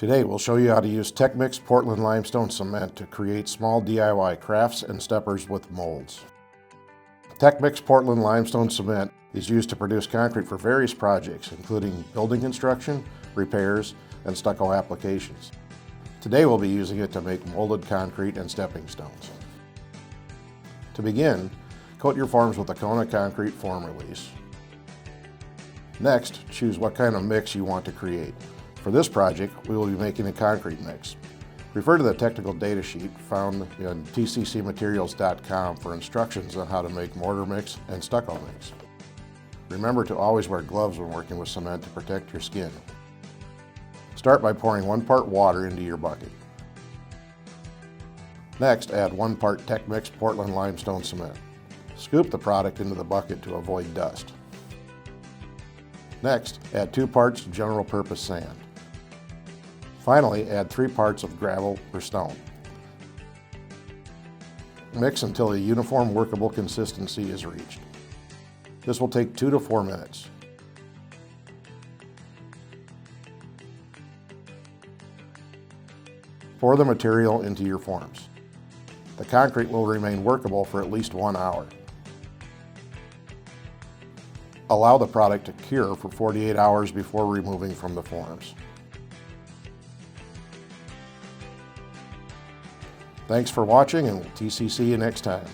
Today we'll show you how to use TechMix Portland-Limestone Cement to create small DIY crafts and steppers with molds. TechMix Portland-Limestone Cement is used to produce concrete for various projects, including building construction, repairs, and stucco applications. Today we'll be using it to make molded concrete and stepping stones. To begin, coat your forms with a Kona concrete form release. Next, choose what kind of mix you want to create. For this project, we will be making a concrete mix. Refer to the technical data sheet found in tccmaterials.com for instructions on how to make mortar mix and stucco mix. Remember to always wear gloves when working with cement to protect your skin. Start by pouring 1 part water into your bucket. Next, add 1 part TechMix Portland-Limestone Cement. Scoop the product into the bucket to avoid dust. Next, add 2 parts general purpose sand. Finally, add 3 parts of gravel or stone. Mix until a uniform workable consistency is reached. This will take 2 to 4 minutes. Pour the material into your forms. The concrete will remain workable for at least 1 hour. Allow the product to cure for 48 hours before removing from the forms. Thanks for watching, and we'll TCC you next time.